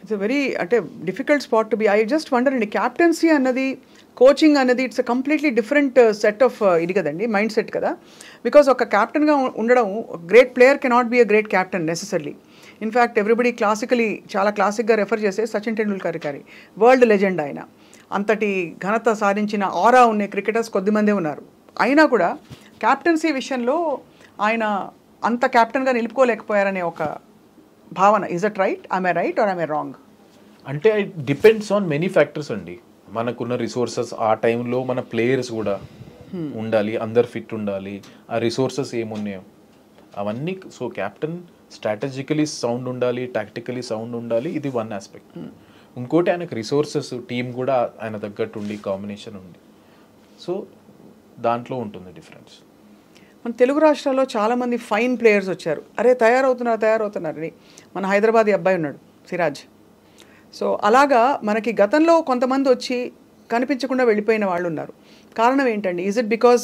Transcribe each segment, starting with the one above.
It's very అంటే difficult spot to be. I just wonder అండి, captaincy అన్నది coaching అన్నది it's a completely different set of ఇది కదండి, మైండ్ సెట్ కదా. బికాస్ ఒక క్యాప్టెన్గా ఉండడం, great player cannot be a great captain necessarily. In fact everybody classically చాలా క్లాసిక్గా రెఫర్ చేసే సచిన్ టెండూల్కర్ గారి వరల్డ్ లెజెండ్ ఆయన. అంతటి ఘనత సాధించిన ఆరా ఉన్న క్రికెటర్స్ కొద్దిమందే ఉన్నారు. అయినా కూడా క్యాప్టెన్సీ విషయంలో ఆయన అంత క్యాప్టెన్గా నిలుపుకోలేకపోయారనే ఒక భావన. Is that right? I right or I wrong? అంటే it depends on many factors అండి. మనకున్న రిసోర్సెస్, ఆ టైంలో మన ప్లేయర్స్ కూడా ఉండాలి, అందరు ఫిట్ ఉండాలి, ఆ రిసోర్సెస్ ఏమున్నాయో అవన్నీ. సో క్యాప్టెన్ స్ట్రాటజికలీ సౌండ్ ఉండాలి, టాక్టికలీ సౌండ్ ఉండాలి, ఇది వన్ ఆస్పెక్ట్. ఇంకోటి ఆయనకు రిసోర్సెస్, టీం కూడా ఆయన తగ్గట్టు ఉండి, కాంబినేషన్ ఉంది. సో దాంట్లో ఉంటుంది డిఫరెన్స్. మన తెలుగు రాష్ట్రాల్లో చాలామంది ఫైన్ ప్లేయర్స్ వచ్చారు. అరే తయారవుతున్నారని మన హైదరాబాద్ అబ్బాయి ఉన్నాడు సిరాజ్. సో అలాగా మనకి గతంలో కొంతమంది వచ్చి కనిపించకుండా వెళ్ళిపోయిన వాళ్ళు ఉన్నారు. కారణం ఏంటండి? ఈజ్ ఇట్ బికాస్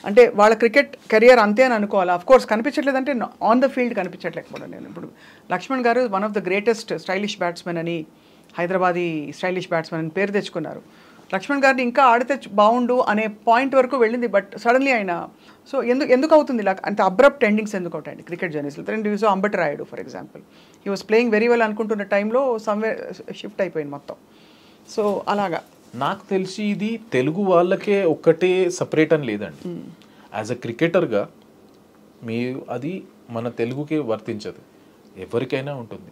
అంటే వాళ్ళ క్రికెట్ కెరియర్ అంతే అని అనుకోవాలా? ఆఫ్ కోర్స్ కనిపించట్లేదంటే ఆన్ ద ఫీల్డ్ కనిపించట్లేకపోవడం. నేను ఇప్పుడు Laxman garu one of the greatest stylish batsmen అని, హైదరాబాదీ స్టైలిష్ బ్యాట్స్మెన్ అని పేరు తెచ్చుకున్నారు. లక్ష్మణ్ గారిని ఇంకా ఆడితే బాగుండు అనే పాయింట్ వరకు వెళ్ళింది. బట్ సడన్లీ ఆయన సో ఎందుకు అవుతుంది ఇలా? అంటే అబ్రప్ట్ ఎండింగ్స్ ఎందుకు అవుతాయండి క్రికెట్ జర్నీస్లో? So Ambati Rayudu for example, he was playing very well అనుకుంటున్న టైంలో సమ్వేర్ షిఫ్ట్ అయిపోయింది మొత్తం. సో అలాగా నాకు తెలిసి ఇది తెలుగు వాళ్ళకే ఒక్కటే సపరేట్ అని లేదండి. యాజ్ అ క్రికెటర్గా అది మన తెలుగుకే వర్తించదు, ఎవరికైనా ఉంటుంది.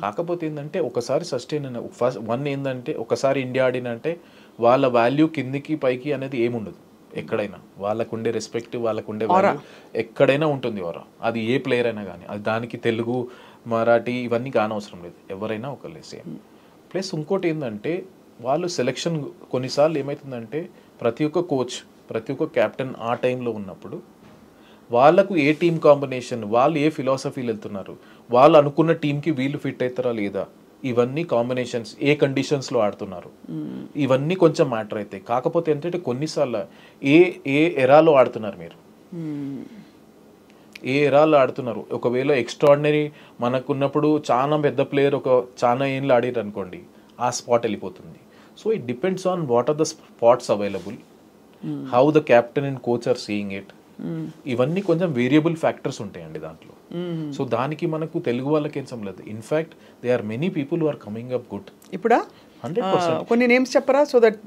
కాకపోతే ఏంటంటే ఒకసారి సస్టైన్ అయిన ఫస్ట్ ఏంటంటే ఒకసారి ఇండియా ఆడినంటే వాళ్ళ వాల్యూ కిందికి పైకి అనేది ఏముండదు. ఎక్కడైనా వాళ్ళకుండే రెస్పెక్ట్, వాళ్ళకుండే వాల్యూ ఎక్కడైనా ఉంటుంది వారా. అది ఏ ప్లేయర్ అయినా కానీ, అది దానికి తెలుగు, మరాఠీ ఇవన్నీ కానవసరం లేదు, ఎవరైనా ఒకళ్ళే సేమ్. ప్లస్ ఇంకోటి ఏంటంటే వాళ్ళు సెలెక్షన్ కొన్నిసార్లు ఏమవుతుందంటే ప్రతి ఒక్క కోచ్, ప్రతి ఒక్క క్యాప్టెన్ ఆ టైంలో ఉన్నప్పుడు వాళ్ళకు ఏ టీం కాంబినేషన్, వాళ్ళు ఏ ఫిలాసఫీలు వెళ్తున్నారు, వాళ్ళు అనుకున్న టీంకి వీళ్ళు ఫిట్ అవుతారా లేదా, ఇవన్నీ కాంబినేషన్స్, ఏ కండిషన్స్లో ఆడుతున్నారు, ఇవన్నీ కొంచెం మ్యాటర్ అవుతాయి. కాకపోతే ఏంటంటే కొన్నిసార్లు ఏ ఎరాలో ఆడుతున్నారు మీరు, ఏ ఎరాలో ఆడుతున్నారు. ఒకవేళ ఎక్స్ట్రాడినరీ మనకున్నప్పుడు చాలా పెద్ద ప్లేయర్ చాలా ఏళ్ళు ఆడారు అనుకోండి, ఆ స్పాట్ వెళ్ళిపోతుంది. So it depends on what are the spots available, how the captain and coach are seeing it. ఇవన్నీ కొంచెం వేరియబుల్ ఫ్యాక్టర్స్ ఉంటాయండి దాంట్లో. సో దానికి మనకు తెలుగు వాళ్ళకి ఏం సంబంధం. In fact they are many people who are coming up good. ఇప్పుడా 100% కొన్ని నేమ్స్ చెప్పరా, so that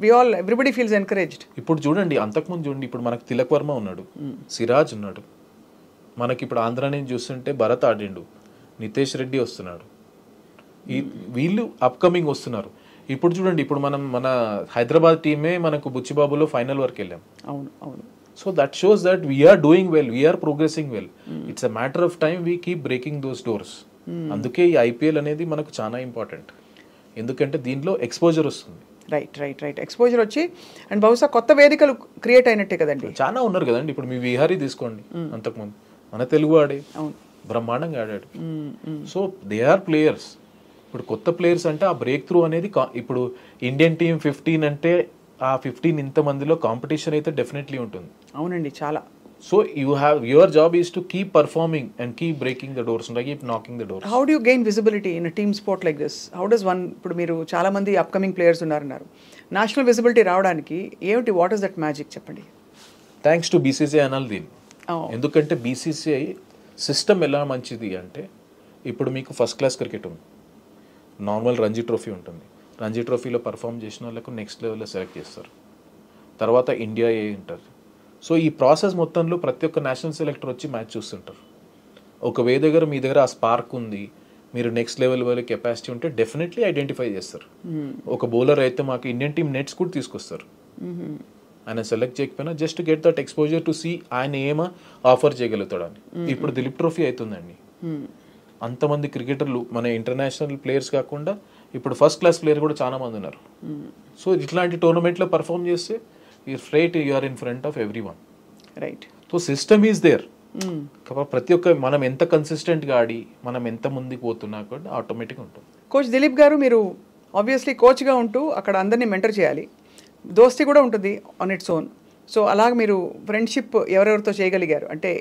everybody feels encouraged. ఇప్పుడు చూడండి, అంతకుముందు చూడండి, ఇప్పుడు మనకు తిలక్ వర్మ ఉన్నాడు, సిరాజ్ ఉన్నాడు, మనకి ఇప్పుడు ఆంధ్ర నుంచి చూస్తుంటే భరత్ ఆడిండు, నితేష్ రెడ్డి వస్తున్నాడు, వీళ్ళు అప్కమింగ్ వస్తున్నారు. ఇప్పుడు చూడండి, ఇప్పుడు మన హైదరాబాద్ టీమే మనకు బుచ్చిబాబులో ఫైనల్ వరకు వెళ్ళాం. అవును అవును. So that shows that we are doing well, we are progressing well. It's a matter of time we keep breaking those doors. అందుకే ఈ ఐపీఎల్ అనేది మనకు చాలా ఇంపార్టెంట్, ఎందుకంటే దీంట్లో ఎక్స్పోజర్ వస్తుంది. రైట్ ఎక్స్పోజర్ వచ్చి అండ్ బహుశా కొత్త వేదికలు క్రియేట్ అయినట్టే కదండి. చాలా ఉన్నారు కదండి. ఇప్పుడు మీ విహారీ తీసుకోండి, అంతకుముందు మన తెలుగు ఆడే బ్రహ్మాండంగా ఆడాడు. So they are players. ఇప్పుడు కొత్త ప్లేయర్స్ అంటే ఆ బ్రేక్ త్రూ అనేది ఇప్పుడు ఇండియన్ టీమ్ 15 అంటే ఆ 15 ఇంతమందిలో కాంపిటీషన్ అయితే డెఫినెట్లీ ఉంటుంది. అవునండి, చాలా. So your job is to keep performing and keep breaking the doors, keep knocking the doors. How do you gain visibility in a team sport like this? How does one, ఇప్పుడు మీరు చాలా మంది upcoming players ఉన్నారు, national visibility రావడానికి ఏమిటి, what is that magic చెప్పండి? Thanks to BCCI అనాలి దీన్ని. ఎందుకంటే బీసీసీఐ సిస్టమ్ ఎలా మంచిది అంటే, ఇప్పుడు మీకు ఫస్ట్ క్లాస్ క్రికెట్ ఉంది, నార్మల్ రంజీ ట్రోఫీ ఉంటుంది, రంజీ ట్రోఫీలో పర్ఫామ్ చేసిన వాళ్ళకు నెక్స్ట్ లెవెల్లో సెలెక్ట్ చేస్తారు, తర్వాత ఇండియా ఏ ఉంటుంది. సో ఈ ప్రాసెస్ మొత్తంలో ప్రతి ఒక్క నేషనల్ సెలెక్టర్ వచ్చి మ్యాచ్ చూస్తుంటారు. మీ దగ్గర ఆ స్పార్క్ ఉంది, మీరు నెక్స్ట్ లెవెల్ వల్ల కెపాసిటీ ఉంటే డెఫినెట్లీ ఐడెంటిఫై చేస్తారు. ఒక బౌలర్ అయితే మాకు ఇండియన్ టీమ్ నెట్స్ కూడా తీసుకొస్తారు, ఆయన సెలెక్ట్ చేయకపోయినా just get that exposure to see ఆయన ఏమో ఆఫర్ చేయగలుగుతాడని. ఇప్పుడు దిలీప్ ట్రోఫీ అవుతుందండి, అంతమంది క్రికెటర్లు మన ఇంటర్నేషనల్ ప్లేయర్స్ కాకుండా ఇప్పుడు ఫస్ట్ క్లాస్ ప్లేయర్ కూడా చాలా మంది ఉన్నారు. సో ఇట్లాంటి టోర్నమెంట్లో పర్ఫామ్ చేస్తే you are in front of every one. Right. So system is there. ప్రతి ఒక్క మనం ఎంత కన్సిస్టెంట్గా ఆడి మనం ఎంత ముందుకు పోతున్నా కూడా ఆటోమేటిక్గా ఉంటుంది. కోచ్ దిలీప్ గారు, మీరు ఆబ్వియస్లీ కోచ్గా ఉంటూ అక్కడ అందరినీ మెంటర్ చేయాలి, దోస్తీ కూడా ఉంటుంది ఆన్ ఇట్స్ ఓన్. సో అలాగే మీరు ఫ్రెండ్షిప్ ఎవరెవరితో చేయగలిగారు అంటే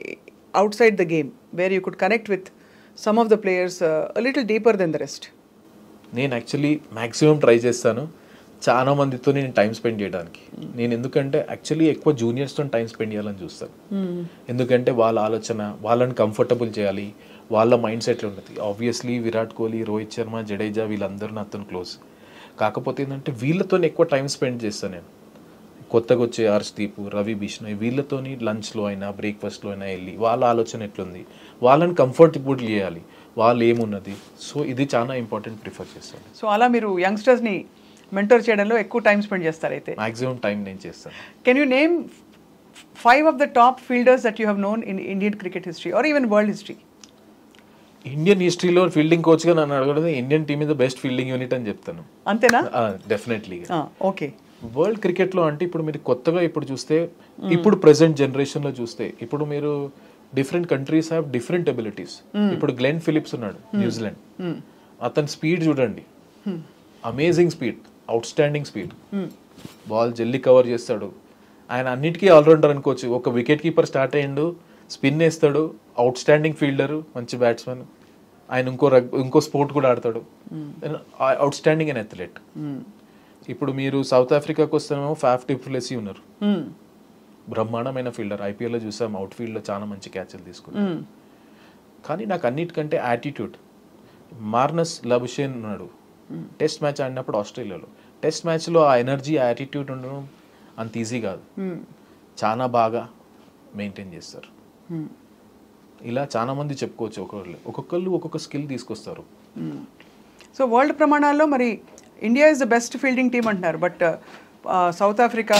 out side the game, where you could connect with some of the players a little deeper than the rest? నేను యాక్చువల్లీ మ్యాక్సిమం ట్రై చేస్తాను చాలా మందితో నేను టైం స్పెండ్ చేయడానికి. నేను ఎందుకంటే యాక్చువల్లీ ఎక్కువ జూనియర్స్తో టైం స్పెండ్ చేయాలని చూస్తాను. ఎందుకంటే వాళ్ళ ఆలోచన, వాళ్ళని కంఫర్టబుల్ చేయాలి, వాళ్ళ మైండ్ సెట్లు ఉంటుంది. ఆబ్వియస్లీ విరాట్ కోహ్లీ, రోహిత్ శర్మ, జడేజా వీళ్ళందరూ నాతో క్లోజ్. కాకపోతే ఏంటంటే వీళ్ళతో ఎక్కువ టైం స్పెండ్ చేస్తాను నేను. కొత్తగా వచ్చే హర్షదీప్, రవి బిష్ణోయ్ వీళ్ళతోని లంచ్లో అయినా బ్రేక్ఫాస్ట్లో అయినా వెళ్ళి వాళ్ళ ఆలోచన ఎట్లుంది, వాళ్ళని కంఫర్టబుల్ చేయాలి, వాళ్ళు ఏమున్నది. సో ఇది చాలా ఇంపార్టెంట్ ప్రిఫర్ చేస్తాను. సో అలా మీరు యంగ్స్టర్స్ని మెంటర్ చేయడంలో ఎక్కువ టైం స్పెండ్ చేస్తారు అయితే? మాక్సిమం టైం నేను చేస్తాను. Can you name 5 of the top fielders that you have known in Indian cricket history or even world history? Indian హిస్టరీలో ఫీల్డింగ్ కోచ్గా నన్ను అడగడం Indian team is the best fielding unit అని చెప్తాను. అంతేనా? డెఫినెట్లీ. ఓకే. వరల్డ్ క్రికెట్లో అంటే ఇప్పుడు మీరు కొత్తగా ఇప్పుడు చూస్తే, ఇప్పుడు ప్రెసెంట్ జనరేషన్లో చూస్తే, ఇప్పుడు మీరు different countries have different abilities. ఇప్పుడు గ్లెన్ ఫిలిప్స్ ఉన్నాడు, న్యూజిలాండ్. అతని స్పీడ్ చూడండి, amazing speed, out standing speed, ball జల్లి కవర్ చేస్తాడు. ఆయన అన్నిటికీ ఆల్రౌండర్ అనుకోవచ్చు. ఒక వికెట్ కీపర్ స్టార్ట్ అయ్యిండు, స్పిన్ వేస్తాడు, అవుట్ స్టాండింగ్ ఫీల్డర్, మంచి బ్యాట్స్మెన్. ఆయన ఇంకో స్పోర్ట్ కూడా ఆడతాడు, అవుట్ స్టాండింగ్ అండ్ అథ్లెట్. ఇప్పుడు మీరు సౌత్ ఆఫ్రికాకి వస్తేనేమో ఫాఫ్ డు ప్లెసీ ఉన్నారు, బ్రహ్మాండమైన ఫీల్డర్. ఐపీఎల్లో చూసాం, అవుట్ ఫీల్డ్లో చాలా మంచి క్యాచ్లు తీసుకున్నారు. కానీ నాకు అన్నిటికంటే యాటిట్యూడ్. మార్నస్ లబుషేన్ ఉన్నాడు, టెస్ట్ మ్యాచ్ ఆడినప్పుడు ఆస్ట్రేలియాలో. టెస్ట్ మ్యాచ్లో ఆ ఎనర్జీ, ఆ యాటిట్యూడ్ ఉండడం అంత ఈజీ కాదు, చాలా బాగా మెయింటైన్ చేస్తారు. ఇలా చాలా మంది చెప్పుకోవచ్చు. ఒక్కొక్కళ్ళు ఒక్కొక్క స్కిల్ తీసుకొస్తారు. సో వరల్డ్ ప్రమాణాల్లో మరి India is the best fielding team అంటున్నారు. బట్ సౌత్ ఆఫ్రికా,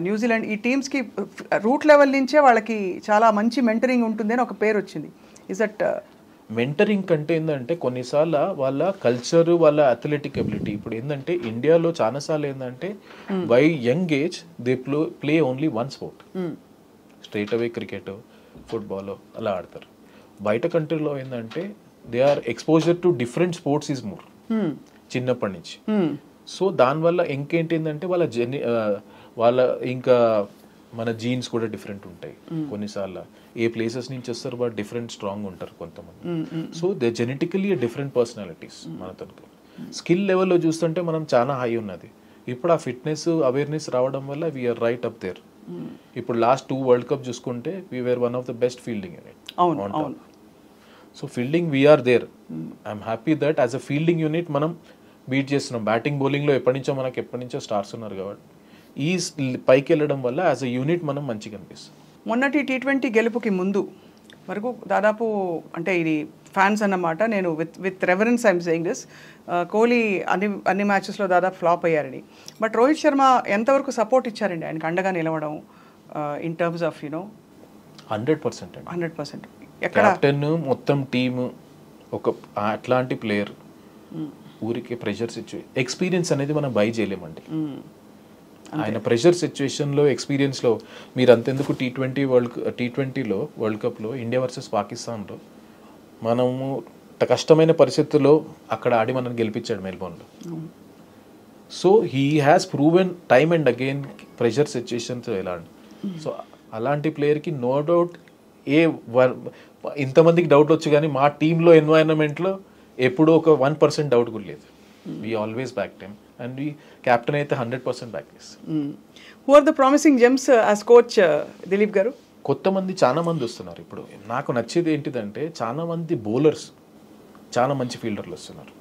న్యూజిలాండ్ ఈ టీమ్స్కి రూట్ లెవెల్ నుంచే వాళ్ళకి చాలా మంచి మెంటరింగ్ ఉంటుంది అని ఒక పేరు వచ్చింది. Is that? మెంటరింగ్ కంటే ఏంటంటే కొన్నిసార్లు వాళ్ళ కల్చర్, వాళ్ళ అథ్లెటిక్ ఎబిలిటీ. ఇప్పుడు ఏంటంటే ఇండియాలో చాలాసార్లు ఏంటంటే by young age they play only one sport, straight away cricket, football అలా ఆడతారు. బయట కంట్రీలో ఏంటంటే they are exposure to different sports is more చిన్నప్పటి నుంచి. సో దానివల్ల ఇంకేంటి ఏంటంటే వాళ్ళ ఇంకా మన జీన్స్ కూడా డిఫరెంట్ ఉంటాయి. కొన్నిసార్లు ఏ ప్లేసెస్ నుంచి వస్తారు, బట్ డిఫరెంట్ స్ట్రాంగ్ ఉంటారు కొంతమంది. So they genetically different personalities. మనతో స్కిల్ లెవెల్లో చూస్తుంటే మనం చాలా హై ఉన్నది. ఇప్పుడు ఆ ఫిట్నెస్ అవేర్నెస్ రావడం వల్ల వీఆర్ రైట్ అప్ దేర్. ఇప్పుడు లాస్ట్ 2 వరల్డ్ కప్ చూసుకుంటే we are one of the best fielding unit. So fielding we are there. I'm happy that as a fielding unit మనం బీట్ చేస్తున్నాం. బ్యాటింగ్ బౌలింగ్లో ఎప్పటి నుంచో స్టార్స్ ఉన్నారు కాబట్టి ఈ పైకి వెళ్ళడం వల్ల యాజ్ అ యూనిట్ మనం మంచిగా అనిపిస్తుంది. మొన్నటి T20 గెలుపుకి ముందు వరకు దాదాపు, అంటే ఇది ఫ్యాన్స్ అన్నమాట, నేను with reference I'm saying this, Kohli అన్ని మ్యాచెస్లో దాదాపు ఫ్లాప్ అయ్యారని. బట్ రోహిత్ శర్మ ఎంతవరకు సపోర్ట్ ఇచ్చారండి ఆయనకు అండగా నిలవడం ఇన్ టర్మ్స్ ఆఫ్ 100%. 100%. కెప్టెన్, మొత్తం టీము, ఒక అట్లాంటి ప్లేయర్ ఊరికి ప్రెషర్ సిచ్యువేషన్, ఎక్స్పీరియన్స్ అనేది మనం బై చేయలేమండి. ఆయన ప్రెషర్ సిచ్యువేషన్లో, ఎక్స్పీరియన్స్లో మీరు అంతెందుకు T20లో వరల్డ్ కప్లో ఇండియా వర్సెస్ పాకిస్తాన్లో మనము కష్టమైన పరిస్థితుల్లో అక్కడ ఆడి మనం గెలిపించాడు మెల్బోర్న్లో. So he has proven time and again pressure situations ఎలా. సో అలాంటి ప్లేయర్కి నో డౌట్ ఇంతమందికి డౌట్ వచ్చు, కానీ మా టీంలో ఎన్వైరన్మెంట్లో ఎప్పుడూ ఒక 1% డౌట్ కూడా లేదు. We always back time and we captain అయితే 100% బ్యాక్ చేస్తాం. Who are the promising gems as coach Dilip garu? చాలా మంది వస్తున్నారు. ఇప్పుడు నాకు నచ్చేది ఏంటిదంటే చాలా మంది బౌలర్స్, చాలా మంచి ఫీల్డర్లు వస్తున్నారు.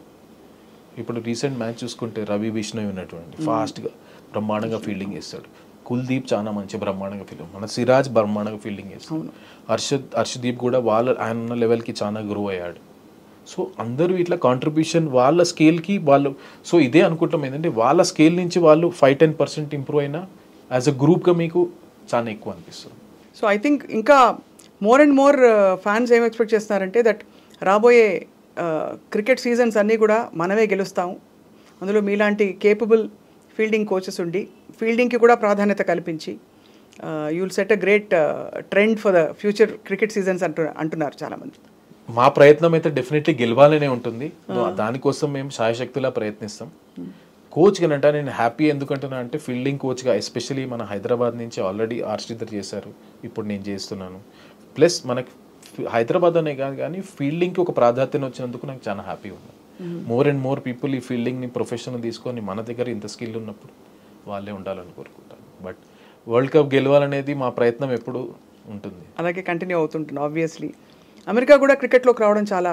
ఇప్పుడు రీసెంట్ మ్యాచ్ చూసుకుంటే రవి బిష్ణోయ్ ఉన్నటువంటి ఫాస్ట్గా బ్రహ్మాండంగా ఫీల్డింగ్ చేస్తాడు. కుల్దీప్ చాలా మంచి బ్రహ్మాండంగా ఫీల్డింగ్, మన సిరాజ్ బ్రహ్మాండంగా ఫీల్డింగ్ చేస్తాడు. హర్షదీప్ కూడా ఆయన ఉన్న లెవెల్కి చాలా గ్రో అయ్యాడు. సో అందరూ ఇట్లా కాంట్రిబ్యూషన్ వాళ్ళ స్కేల్కి వాళ్ళు. సో ఇదే అనుకుంటాం ఏంటంటే వాళ్ళ స్కేల్ నుంచి వాళ్ళు 5-10% ఇంప్రూవ్ అయినా యాజ్ అ గ్రూప్గా మీకు చాలా ఎక్కువ అనిపిస్తుంది. సో ఐ థింక్ ఇంకా మోర్ అండ్ మోర్ ఫ్యాన్స్ ఏం ఎక్స్పెక్ట్ చేస్తున్నారంటే దట్ రాబోయే క్రికెట్ సీజన్స్ అన్నీ కూడా మనమే గెలుస్తాం, అందులో మీలాంటి కేపబుల్ ఫీల్డింగ్ కోచెస్ ఉండి ఫీల్డింగ్కి కూడా ప్రాధాన్యత కల్పించి you will set a great trend for the future cricket seasons అంటున్నారు చాలామంది. మా ప్రయత్నం అయితే డెఫినెట్లీ గెలవాలనే ఉంటుంది. దానికోసం మేము శాయశక్తులా ప్రయత్నిస్తాం. కోచ్ కనంటే నేను హ్యాపీ ఎందుకంటున్నా అంటే ఫీల్డింగ్ కోచ్గా ఎస్పెషలీ మన హైదరాబాద్ నుంచి ఆల్రెడీ హర్షదీప్ చేశారు, ఇప్పుడు నేను చేస్తున్నాను. ప్లస్ మనకి హైదరాబాద్ అనే కాదు కానీ ఫీల్డింగ్కి ఒక ప్రాధాన్యత వచ్చినందుకు నాకు చాలా హ్యాపీ ఉంది. మోర్ అండ్ మోర్ పీపుల్ ఈ ఫీల్డింగ్ని ప్రొఫెషన్ తీసుకొని మన దగ్గర ఇంత స్కిల్ ఉన్నప్పుడు వాళ్ళే ఉండాలని కోరుకుంటాను. బట్ వరల్డ్ కప్ గెలవాలనేది మా ప్రయత్నం ఎప్పుడు ఉంటుంది, అలాగే కంటిన్యూ అవుతుంటుంది. ఆబ్వియస్లీ అమెరికా కూడా క్రికెట్లోకి రావడం చాలా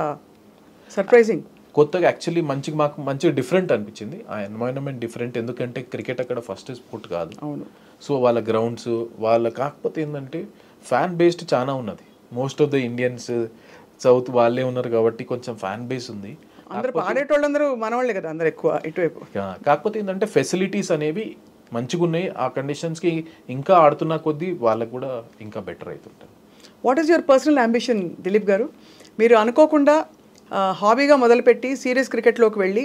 సర్ప్రైజింగ్. కొత్తగా యాక్చువల్లీ మాకు మంచిగా డిఫరెంట్ అనిపించింది. ఆ ఎన్వైరన్మెంట్ డిఫరెంట్, ఎందుకంటే క్రికెట్ అక్కడ ఫస్ట్ స్పోర్ట్ కాదు. అవును. సో వాళ్ళ గ్రౌండ్స్ వాళ్ళ కాకపోతే ఏంటంటే ఫ్యాన్ బేస్డ్ చాలా ఉన్నది. Most of the Indians south వాళ్ళే ఉన్నారు కాబట్టి కొంచెం ఫ్యాన్ బేస్ ఉంది. అందరూ ఆడేటోళ్ళందరూ మనవాళ్ళే కదా అందరు ఎక్కువ ఇటువైపు. కాకపోతే ఏంటంటే ఫెసిలిటీస్ అనేవి మంచిగా ఉన్నాయి. ఆ కండిషన్స్కి ఇంకా ఆడుతున్న కొద్దీ వాళ్ళకు కూడా ఇంకా బెటర్ అవుతుంటారు. What is your personal ambition Dilip గారు? మీరు అనుకోకుండా హాబీగా మొదలుపెట్టి సీరియస్ క్రికెట్లోకి వెళ్ళి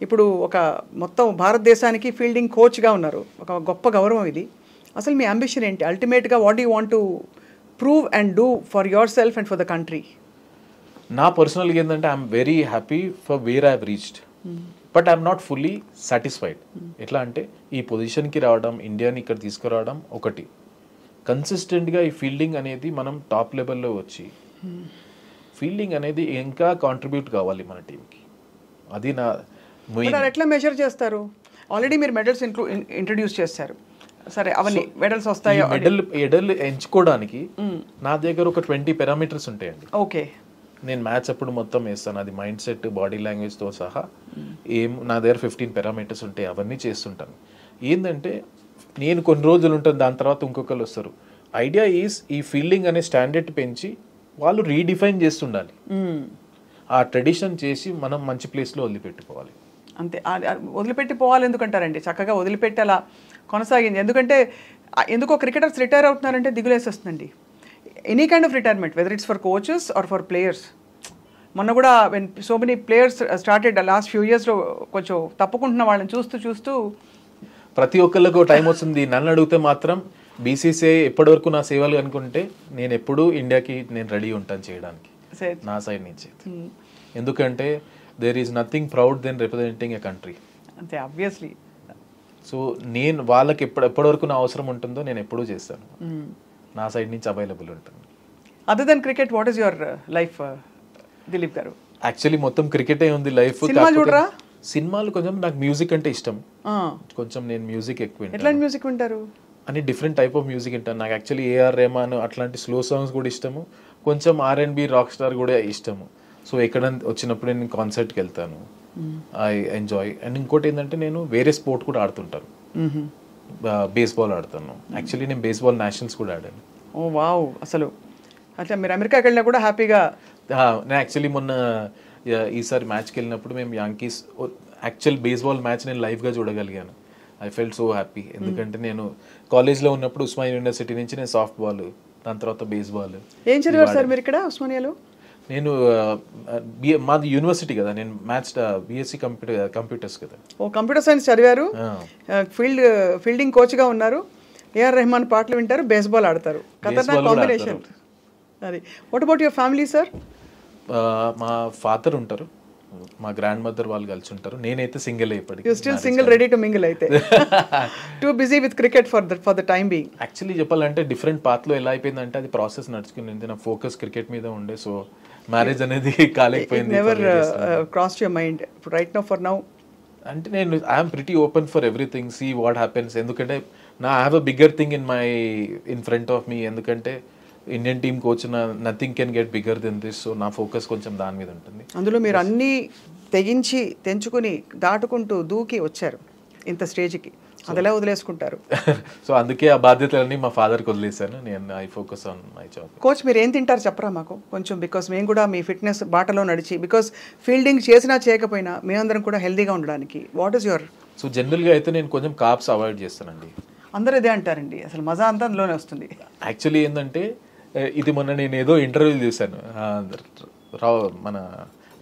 ఇప్పుడు ఒక మొత్తం భారతదేశానికి ఫీల్డింగ్ కోచ్గా ఉన్నారు. ఒక గొప్ప గౌరవం ఇది. అసలు మీ అంబిషన్ ఏంటి? అల్టిమేట్గా what you want to prove and do for your self and for the country? నా పర్సనల్గా ఏంటంటే I'm very happy for where I have reached, but I'm not fully satisfied. ఎట్లా అంటే ఈ పొజిషన్కి రావడం, ఇండియాని ఇక్కడ తీసుకురావడం ఒకటి, కన్సిస్టెంట్గా ఈ ఫీల్డింగ్ అనేది మనం టాప్ లెవెల్లో వచ్చి ఫీల్డింగ్ అనేది ఇంకా కాంట్రిబ్యూట్ కావాలి మన టీంకి. అది నా మెయిన్. ఎట్లా మెజర్ చేస్తారు? ఆల్రెడీ మీరు మెడల్స్ ఇంట్రడ్యూస్ చేస్తారు, సరే అవన్నీ మెడల్స్ వస్తాయి. మెడల్ ఎంచుకోవడానికి నా దగ్గర ఒక 20 పారామీటర్స్ ఉంటాయండి. ఓకే. నేను మ్యాచ్ అప్పుడు మొత్తం వేస్తాను, అది మైండ్ సెట్, బాడీ లాంగ్వేజ్తో సహా. నా దగ్గర 15 పారామీటర్స్ ఉంటాయి, అవన్నీ చేస్తుంటాను. ఏంటంటే నేను కొన్ని రోజులు ఉంటాను, దాని తర్వాత ఇంకొకరు వస్తారు. ఐడియా ఈజ్ ఈ ఫీల్డింగ్ అనే స్టాండర్డ్ పెంచి వాళ్ళు రీడిఫైన్ చేస్తుండాలి. ఆ ట్రెడిషన్ చేసి మనం మంచి ప్లేస్లో వదిలిపెట్టుకోవాలి. అంతే. వదిలిపెట్టి పోవాలి ఎందుకంటారండి? చక్కగా వదిలిపెట్టి అలా కొనసాగింది. ఎందుకో క్రికెటర్స్ రిటైర్ అవుతున్నారంటే దిగులేసేస్తుందండి. Any kind of retirement, whether it's for coaches or for players. మొన్న కూడా when so many players started last few ఇయర్స్లో కొంచెం తప్పుకుంటున్న వాళ్ళని చూస్తూ ప్రతి ఒక్కళ్ళకు టైం వస్తుంది. నన్ను అడిగితే మాత్రం బీసీసీఐ ఎప్పటివరకు నా సేవలు అనుకుంటే నేను ఎప్పుడూ ఇండియాకి నేను రెడీ ఉంటాను చేయడానికి నా సైడ్ నుంచి. ఎందుకంటే there is nothing proud then representing a country. అంతే, ఆబ్వియస్లీ. సో నేను వాళ్ళకి ఎప్పటివరకు నా అవసరం ఉంటుందో నేను ఎప్పుడూ చేస్తాను, నా సైడ్ నుంచి అవైలబుల్ ఉంటుంది. Other than cricket, what is your life Dilip garu? Actually మొత్తం క్రికెటే ఉంది లైఫ్. సినిమాలు కొంచెం నాకు మ్యూజిక్ అంటే ఇష్టం, కొంచెం నేను మ్యూజిక్ ఎక్కువ. ఎట్లాంటి మ్యూజిక్ వింటారు? అని డిఫరెంట్ టైప్ ఆఫ్ మ్యూజిక్ వింటాను. నాకు యాక్చువల్లీ ఏఆర్ రెహమాన్ అట్లాంటి స్లో సాంగ్స్ కూడా ఇష్టము, కొంచెం R&B రాక్ స్టార్ కూడా ఇష్టము. సో ఎక్కడ వచ్చినప్పుడు నేను కాన్సర్ట్కి వెళ్తాను, ఐ ఎంజాయ్. అండ్ ఇంకోటి ఏంటంటే నేను వేరే స్పోర్ట్ కూడా ఆడుతుంటాను, బేస్బాల్ ఆడతాను. యాక్చువల్లీ నేను బేస్బాల్ నేషనల్స్ కూడా ఆడాను. ఓ వావ్. అసలు అట్లా మీరు అమెరికాకి వెళ్ళినా కూడా హ్యాపీగా? నేను యాక్చువల్లీ మొన్న ఈసారి మ్యాచ్కి వెళ్ళినప్పుడు మేము యాంకీస్ యాక్చువల్ బేస్బాల్ మ్యాచ్ నేను లైవ్గా చూడగలిగాను. I felt so happy. ఎందుకంటే నేను కాలేజ్లో ఉన్నప్పుడు ఉస్మానియా యూనివర్సిటీ నుంచి నేను సాఫ్ట్ బాల్, దాని తర్వాత బేస్బాల్. ఏం చదివారు సార్ మీరు ఇక్కడ ఉస్మానియాలో? నేను మాది యూనివర్సిటీ కదా, నేను బీఎస్సీ కంప్యూటర్స్ కదా. ఓ కంప్యూటర్ సైన్స్ చదివారు, ఫీల్డింగ్ కోచ్గా ఉన్నారు, ఏఆర్ రెహమాన్ పాటలు వింటారు, బేస్బాల్ ఆడతారు. ఖతర్నాక్ కాంబినేషన్ అది. What about your family sir? మా ఫాదర్ ఉంటారు, మా గ్రాండ్ మదర్ వాళ్ళు కలిసి ఉంటారు. నేనైతే సింగిల్ ఇప్పటికి. You still single, ready to mingle అయితే. Too busy with cricket for the time being. Actually చెప్పాలంటే డిఫరెంట్ పాత్లో ఎలా అయిపోయిందంటే అది ప్రాసెస్ నడుచుకుని నా ఫోకస్ క్రికెట్ మీద ఉండే. సో మ్యారేజ్ అనేది కాలేకపోయింది. Never crossed your mind right now for now? అంటే నేను I'm pretty open for everything, see what happens. ఎందుకంటే I have a bigger thing in front of me. ఎందుకంటే Indian team coach, nothing can get bigger than this. So నా focus కొంచెం దాని మీద ఉంటుంది. అందులో మీరు అన్నీ తెంచుకుని దాటుకుంటూ దూకి వచ్చారు ఇంత స్టేజ్కి, అది ఎలా వదిలేసుకుంటారు? సో అందుకే ఆ బాధ్యతలన్నీ మా ఫాదర్కి వదిలేసాను. నేను I focus on my job. Coach మీరు ఏం తింటారు చెప్పరా మాకు కొంచెం? బికాస్ మేము కూడా మీ ఫిట్నెస్ బాటలో నడిచి, బికాస్ ఫీల్డింగ్ చేసినా చేయకపోయినా మేమందరం కూడా హెల్దీగా ఉండడానికి వాట్ ఈస్ యువర్? సో జనరల్గా అయితే నేను కొంచెం కార్బ్స్ అవాయిడ్ చేస్తానండి. అందరూ ఇదే అంటారండి, అసలు మజా అంతా అందులోనే వస్తుంది. యాక్చువల్లీ ఏంటంటే ఇది మొన్న నేను ఏదో ఇంటర్వ్యూ చూశాను, మన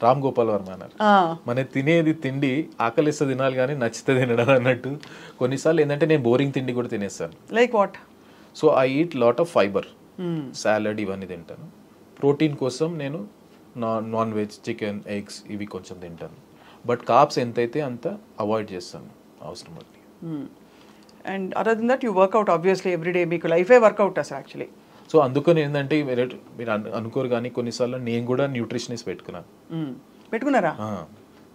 రామ్ గోపాల్ వర్మ అన్నారు, మన తినేది తిండి ఆకలిస్తే తినాలి కానీ నచ్చితే తినడం అన్నట్టు. కొన్నిసార్లు ఏంటంటే నేను బోరింగ్ తిండి కూడా తినేస్తాను. Like what? So I eat lot of fibre, salad ఇవన్నీ తింటాను. ప్రోటీన్ కోసం నేను నాన్ వెజ్, చికెన్, ఎగ్స్ ఇవి కొంచెం తింటాను. బట్ కార్బ్స్ ఎంతైతే అంత అవాయిడ్ చేస్తాను అవసరం బట్టి. And other than that you workout obviously everyday, మీకు లైఫే వర్కౌట్ అసలు యాక్చువల్లీ. సో అందుకని ఏంటంటే మీరు అనుకోరు కానీ కొన్నిసార్లు నేను కూడా న్యూట్రిషనిస్ట్ పెట్టుకున్నాను. పెట్టుకున్నారా?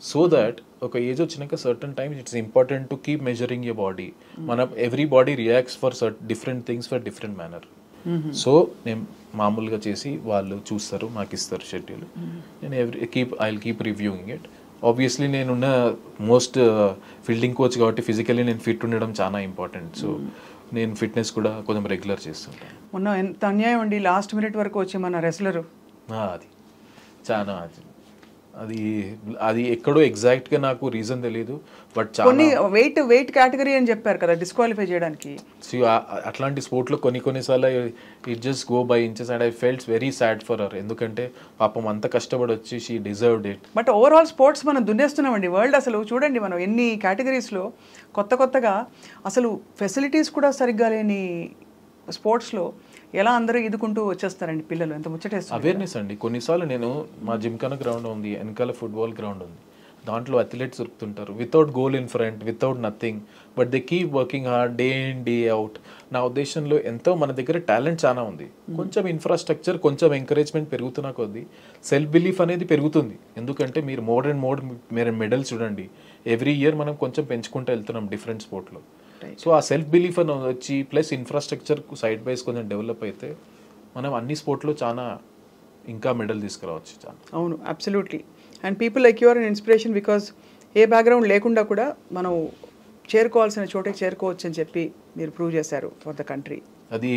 సో దట్ ఒక ఏజ్ వచ్చినాక certain times it's important to keep measuring your body. మన every body reacts for different things for different manner. So నేను మామూలుగా చేసి వాళ్ళు చూస్తారు, మాకు ఇస్తారు షెడ్యూల్. నేను I will keep reviewing it. Obviously నేనున్న మోస్ట్ ఫీల్డింగ్ కోచ్ కాబట్టి ఫిజికల్లీ నేను ఫిట్ ఉండడం చాలా ఇంపార్టెంట్. సో నేను ఫిట్నెస్ కూడా కొంచెం రెగ్యులర్ చేస్తుంటాను. మొన్న ఎంత అన్యాయం అండి, లాస్ట్ మినిట్ వరకు వచ్చి మన రెస్లరు. అది చాలా అది ఎక్కడో ఎగ్జాక్ట్గా నాకు రీజన్ తెలియదు, బట్ కొన్ని వెయిట్ కేటగిరీ అని చెప్పారు కదా డిస్క్వాలిఫై చేయడానికి. అట్లాంటి స్పోర్ట్లో కొన్నిసార్లు it just go by inches and I felt very sad for her. ఎందుకంటే పాపం అంత కష్టపడి వచ్చి she deserved it. But overall sports మనం దున్నేస్తున్నామండి వరల్డ్. అసలు చూడండి మనం ఎన్ని కేటగిరీస్లో కొత్తగా అసలు ఫెసిలిటీస్ కూడా సరిగ్గా లేని స్పోర్ట్స్లో ఎలా అందరూ ఇదుకుంటూ వచ్చేస్తారండి పిల్లలు. ఎంత ముచ్చటేస్తారు. అవేర్నెస్ అండి. కొన్నిసార్లు నేను మా జిమ్ఖానా గ్రౌండ్ ఉంది, వెనకాల ఫుట్బాల్ గ్రౌండ్ ఉంది, దాంట్లో అథ్లెట్స్ దొరుకుతుంటారు without goal in front, without nothing, but they keep working hard day in day out. నా ఉద్దేశంలో ఎంతో మన దగ్గర టాలెంట్ చాలా ఉంది, కొంచెం ఇన్ఫ్రాస్ట్రక్చర్, కొంచెం ఎంకరేజ్మెంట్ పెరుగుతున్న కొద్దీ సెల్ఫ్ బిలీఫ్ అనేది పెరుగుతుంది. ఎందుకంటే మీరు మీరు మెడల్స్ చూడండి, ఎవ్రీ ఇయర్ మనం కొంచెం పెంచుకుంటూ వెళ్తున్నాం డిఫరెంట్ స్పోర్ట్లో. సో ఆ సెల్ఫ్ బిలీఫ్ అని వచ్చి ప్లస్ ఇన్ఫ్రాస్ట్రక్చర్ సైడ్ బైస్ కొంచెం డెవలప్ అయితే మనం అన్ని స్పోర్ట్లో చాలా ఇంకా మెడల్ తీసుకురావచ్చు. చాలా అవును, absolutely. And people like you are an inspiration because ఏ బ్యాక్గ్రౌండ్ లేకుండా కూడా మనం చేరుకోవాల్సిన చోటకి చేరుకోవచ్చు అని చెప్పి మీరు ప్రూవ్ చేశారు ఫర్ ద కంట్రీ. అది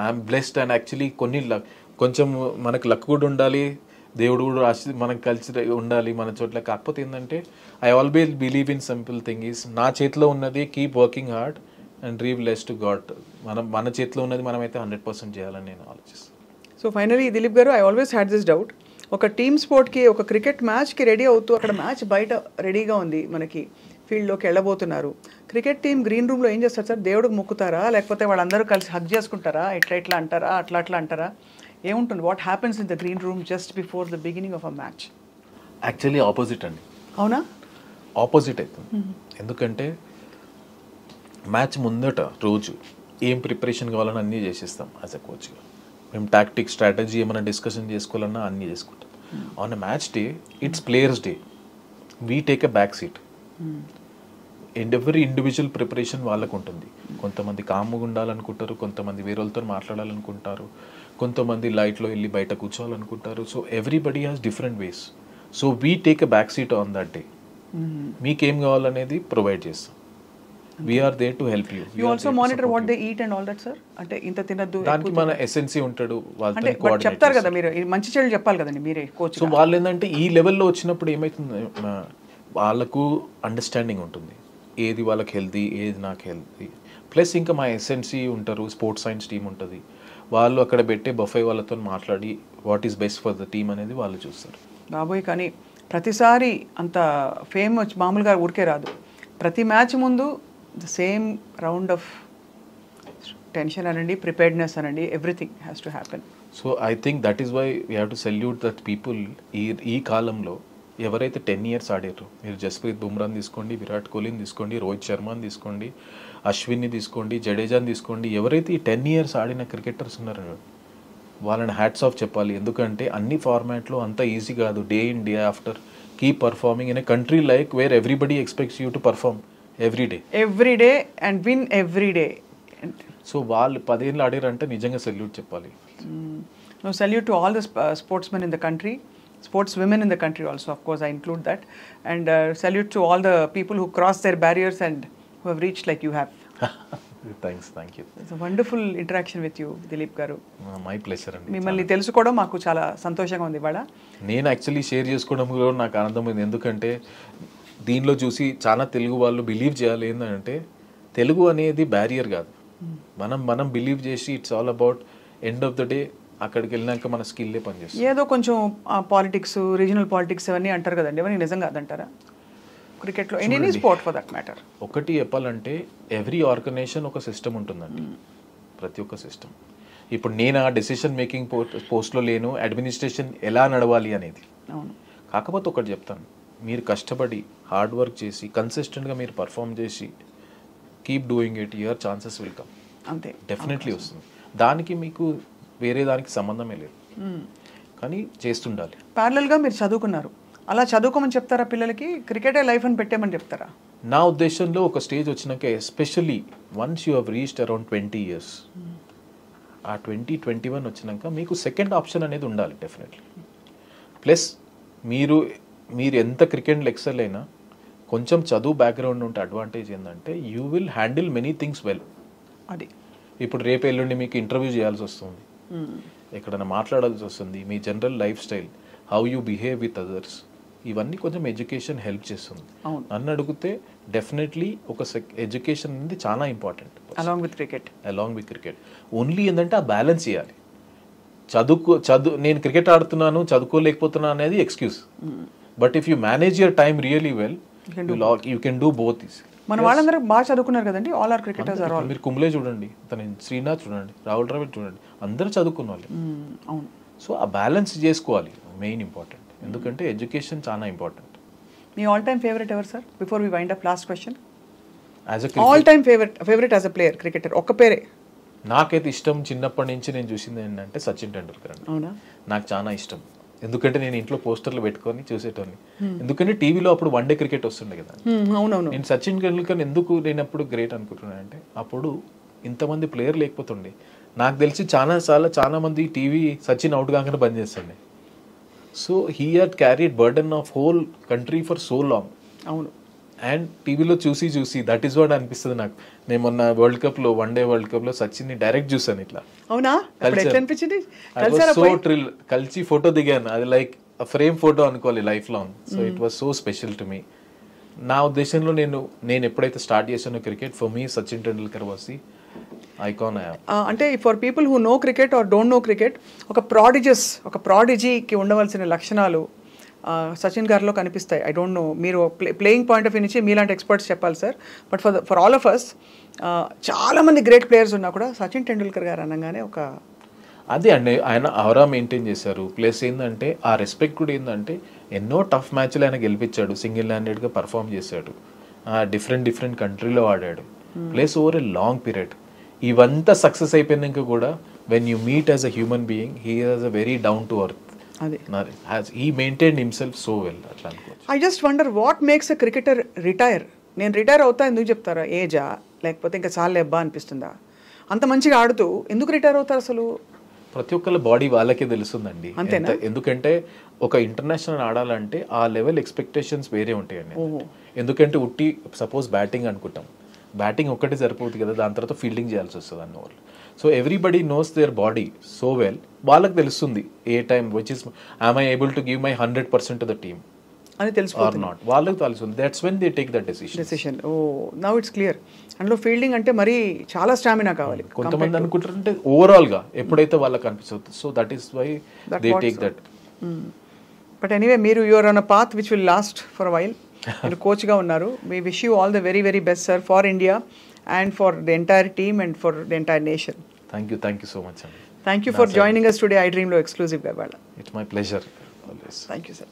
ఐఎమ్ బ్లెస్డ్. అండ్ యాక్చువల్లీ కొంచెం మనకు లక్ కూడా ఉండాలి, దేవుడు కూడా మనకు కలిసి ఉండాలి మన చోట్ల. కాకపోతే ఏంటంటే I always believe in simple thing is నా చేతిలో ఉన్నది keep working hard and leave less to God. మన చేతిలో ఉన్నది మనమైతే 100% చేయాలని నేను ఆలోచిస్తాను. సో ఫైనలీ దిలీప్ గారు, I always had this doubt. ఒక టీమ్ స్పోర్ట్కి, ఒక క్రికెట్ మ్యాచ్కి రెడీ అవుతూ అక్కడ మ్యాచ్ బయట రెడీగా ఉంది, మనకి ఫీల్డ్లోకి వెళ్ళబోతున్నారు. క్రికెట్ టీం గ్రీన్ రూమ్లో ఏం చేస్తారు సార్? దేవుడికి మొక్కుతారా, లేకపోతే వాళ్ళందరూ కలిసి హగ్ చేసుకుంటారా, ఇట్లా అంటారా, అట్లా అంటారా, ఏముంటుంది? What happens in the green room just before the beginning of a match? Actually opposite అండి. అవునా? ఆపోజిట్ అవుతుంది. ఎందుకంటే మ్యాచ్ ముందట రోజు ఏం ప్రిపరేషన్ కావాలని అన్నీ చేసేస్తాం యాజ్ అ కోచ్గా. మేము టాక్టిక్ స్ట్రాటజీ ఏమైనా డిస్కషన్ చేసుకోవాలన్నా అన్నీ చేసుకుంటాం. On a match day it's players day, we take a back seat. ఎవరి ఇండివిజువల్ ప్రిపరేషన్ వాళ్ళకు ఉంటుంది. కొంతమంది కామ్గా ఉండాలనుకుంటారు, కొంతమంది వేరే వాళ్ళతో మాట్లాడాలనుకుంటారు, కొంతమంది లైట్లో వెళ్ళి బయట కూర్చోవాలనుకుంటారు. So everybody has different ways. So we take a back seat on that day. మీకేం కావాలనేది ప్రొవైడ్ చేస్తాం. We're there to help you. You also monitor what they eat and all that sir. అంటే ఇంత తినద్దు, దానికి మన ఎస్ఎన్సీ ఉంటాడు, వాళ్ళతో చెప్తారు కదా మీరు, మంచి చెడు చెప్పాలి కదండి మీరే కోచ్. సో వాళ్ళు ఏంటంటే ఈ లెవెల్లో వచ్చినప్పుడు ఏమవుతుంది, వాళ్ళకు అండర్స్టాండింగ్ ఉంటుంది ఏది వాళ్ళకి హెల్తీ, ఏది నాకు హెల్తీ. ప్లస్ ఇంకా మా ఎస్ఎన్సీ ఉంటారు, స్పోర్ట్స్ సైన్స్ టీం ఉంటుంది, వాళ్ళు అక్కడ పెట్టే బఫే వాళ్ళతో మాట్లాడి what is best for the team అనేది వాళ్ళు చూస్తారు. బాబోయ్, కానీ ప్రతిసారి అంత ఫేమ్ వచ్చి మామూలుగా ఊరికే రాదు. ప్రతి మ్యాచ్ ముందు the same round of tension అనండి, ప్రిపేర్డ్నెస్ అనండి, everything has to happen. So I think that is why we have to salute that people. ఈ కాలంలో ఎవరైతే 10 years ఆడారు, మీరు జస్ప్రీత్ బుమ్రాని తీసుకోండి, విరాట్ కోహ్లీని తీసుకోండి, రోహిత్ శర్మని తీసుకోండి, అశ్విన్ని తీసుకోండి, జడేజాని తీసుకోండి, ఎవరైతే ఈ 10 years ఆడిన క్రికెటర్స్ ఉన్నారో వాళ్ళని హ్యాట్స్ ఆఫ్ చెప్పాలి. ఎందుకంటే అన్ని ఫార్మాట్లో అంత ఈజీ కాదు. Day in day after keep performing in a country like where everybody expects you to perform every day and win every day. So వాళ్ళు 10 years ఆడారంటే నిజంగా సెల్యూట్ చెప్పాలి. No, salute to all the sportsmen in the country, sportswomen in the country also, of course I include that, and salute to all the people who cross their barriers and who have reached like you have. Thanks, thank you. It's a wonderful interaction with you, Dilip garu. My pleasure అండి. మిమ్మల్ని తెలుసుకోవడం మాకు చాలా సంతోషంగా ఉంది ఇవాళ. నేను actually share చేసుకోవడంలో నాకు ఆనందమైంది. ఎందుకంటే దీనిలో చూసి చాలా తెలుగు వాళ్ళు బిలీవ్ చేయాలి ఏంటంటే తెలుగు అనేది బ్యారియర్ కాదు. మనం బిలీవ్ చేసి it's all about end of the day అక్కడికి వెళ్ళినాక మన స్కిల్లే పనిచేస్తుంది. ఏదో కొంచెం పాలిటిక్స్, రీజనల్ పాలిటిక్స్ అవన్నీ అంటారు కదండి, అవన్నీ నిజంగా అదంటారా క్రికెట్లో? Any sport for that matter. ఒకటి చెప్పాలంటే ఎవ్రీ ఆర్గనైజేషన్ ఒక సిస్టమ్ ఉంటుందండి, ప్రతి ఒక్క సిస్టమ్. ఇప్పుడు నేను ఆ డెసిషన్ మేకింగ్ పోస్ట్లో లేను, అడ్మినిస్ట్రేషన్ ఎలా నడవాలి అనేది. అవును. కాకపోతే ఒకటి చెప్తాను, మీరు కష్టపడి హార్డ్ వర్క్ చేసి కన్సిస్టెంట్గా మీరు పర్ఫామ్ చేసి keep doing it, your chances will come. అంతే, డెఫినెట్లీ వస్తుంది. దానికి మీకు వేరే దానికి సంబంధమే లేదు, కానీ చేస్తుండాలి. ప్యారలల్గా మీరు చదువుకున్నారు, అలా చదువుకోమని చెప్తారా పిల్లలకి, క్రికెటే లైఫ్ అని పెట్టేమని చెప్తారా? నా ఉద్దేశంలో ఒక స్టేజ్ వచ్చినాక especially once you have reached around 20 years, ఆ 20-21 వచ్చినాక మీకు సెకండ్ ఆప్షన్ అనేది ఉండాలి డెఫినెట్లీ. ప్లస్ మీరు ఎంత క్రికెట్లో ఎక్సెల్ అయినా కొంచెం చదువు బ్యాక్గ్రౌండ్ ఉంటే అడ్వాంటేజ్ ఏంటంటే you will handle many things well. అది ఇప్పుడు రేపు ఎల్లుండి మీకు ఇంటర్వ్యూ చేయాల్సి వస్తుంది, ఎక్కడైనా మాట్లాడాల్సి వస్తుంది, మీ general lifestyle, how you behave with others, ఇవన్నీ కొంచెం ఎడ్యుకేషన్ హెల్ప్ చేస్తుంది. నన్ను అడిగితే డెఫినెట్లీ ఒక ఎడ్యుకేషన్ అనేది చాలా important along with cricket. Only ఏంటంటే ఆ బ్యాలెన్స్ చేయాలి. నేను క్రికెట్ ఆడుతున్నాను చదువుకోలేకపోతున్నాను అనేది excuse. But if you manage your time really well you can do both. మన వాళ్ళందరూ బాగా చదువుకున్నారు కదండి, all are cricketers are all. మీరు కుంబ్లే చూడండి, శ్రీనాథ్ చూడండి, రాహుల్ ద్రావిడ్ చూడండి, అందరూ చదువుకున్న వాళ్ళు. అవును. సో ఆ బ్యాలెన్స్ చేసుకోవాలి మెయిన్ ఇంపార్టెంట్, ఎందుకంటే ఎడ్యుకేషన్ చాలా ఇంపార్టెంట్. మీ ఆల్ టైమ్ ఫేవరెట్ ఎవరు sir? Before we wind up, last question. All time favourite as a player, cricketer ఒక్క పేరే. నాకైతే ఇష్టం, చిన్నప్పటి నుంచి నేను చూసింది ఏంటంటే సచిన్ టెండూల్కర్ అండి. అవునా? నాకు చాలా ఇష్టం, ఎందుకంటే నేను ఇంట్లో పోస్టర్లు పెట్టుకొని చూసేటోని. ఎందుకంటే టీవీలో అప్పుడు వన్డే క్రికెట్ వస్తుండే కదా. అవునవును. నేను సచిన్ టెండూల్కర్ ఎందుకు నేను అప్పుడు గ్రేట్ అనుకుంటున్నానంటే అప్పుడు ఇంతమంది ప్లేయర్ లేకపోతుండే. నాకు తెలిసి చాలా మంది టీవీ సచిన్ అవుట్ కాగానే బంద్ చేస్తుండే. So he had carried burden of whole country for so long. అవును. అండ్ టీవీలో చూసి దట్ ఈస్ వాట్ అనిపిస్తుంది నాకు. నేను మొన్న వరల్డ్ కప్ లో, వన్డే వరల్డ్ కప్ లో సచిన్ ని డైరెక్ట్ చూసాను ఇట్లా. అవునా? అనిపించింది. సో థ్రిల్, కలిసి ఫోటో దిగాను. అది లైక్ ఫ్రేమ్ ఫోటో అనుకోవాలి lifelong. So it was so special to me. నా ఉద్దేశంలో నేను ఎప్పుడైతే స్టార్ట్ చేశానో cricket, for me Sachin Tendulkar was the icon. అంటే for people who know cricket or don't know cricket, ఒక ప్రాడిజీకి ఉండవలసిన లక్షణాలు సచిన్ గారిలో కనిపిస్తాయి. ఐ డోంట్ నో, మీరు ప్లేయింగ్ పాయింట్ ఆఫ్ వ్యూ నుంచి మీలాంటి ఎక్స్పర్ట్స్ చెప్పాలి sir. But for all of us, చాలామంది గ్రేట్ ప్లేయర్స్ ఉన్నా కూడా సచిన్ టెండూల్కర్ గారు అనగానే ఒక అదే అండి, ఆయన ఆరా మెయింటైన్ చేశారు. ప్లస్ ఏంటంటే ఆ రెస్పెక్ట్ కూడా ఏంటంటే ఎన్నో టఫ్ మ్యాచ్లు ఆయన గెలిపించాడు, సింగిల్ హ్యాండెడ్గా పర్ఫామ్ చేశాడు, డిఫరెంట్ కంట్రీలో ఆడాడు. Plus over a long period ఇవంతా సక్సెస్ అయిపోయినాక కూడా when you meet as a human being, he has a very down to earth. He maintained himself so well. I just wonder what makes a cricketer retire. నేను retire అవుతా ఎందుకు చెప్తారా? ఏజా, లేకపోతే ఇంకా చాలా ఎబ్బా అనిపిస్తుందా? అంత మంచిగా ఆడుతూ ఎందుకు రిటైర్ అవుతారు అసలు? ప్రతి ఒక్కళ్ళ బాడీ వాళ్ళకే తెలుస్తుందండి. ఎందుకంటే ఒక ఇంటర్నేషనల్ ఆడాలంటే ఆ లెవెల్ ఎక్స్పెక్టేషన్స్ వేరే ఉంటాయండి. ఎందుకంటే ఉట్టి సపోజ్ బ్యాటింగ్ అనుకుంటాం, బ్యాటింగ్ ఒక్కటే సరిపోతుంది కదా, దాని తర్వాత ఫీల్డింగ్ చేయాల్సి వస్తుంది అన్న వాళ్ళు. So everybody knows their body so well, వాళ్ళకి తెలుస్తుంది ఏ time which is I'm I able to give my 100% to the team అని తెలుసుకోవాలి. నాట్, వాళ్ళకి తెలుస్తుంది. That's when they take that decision. Oh, now it's clear. అందులో ఫీల్డింగ్ అంటే మరి చాలా స్టామినా కావాలి. కొంతమంది అనుకుంటారంటే ఓవరాల్ గా ఎప్పుడైతే వాళ్ళకి అనిపిస్తుంది. So that is why they take that. But anyway, మీరు you're on a path which will last for a while. మీరు కోచ్గా ఉన్నారు. We wish you all the very, very best, sir, for India and for the entire team and for the entire nation. Thank you so much. Thank you for joining us today, iDreamlo exclusive. It's my pleasure always. Thank you, sir.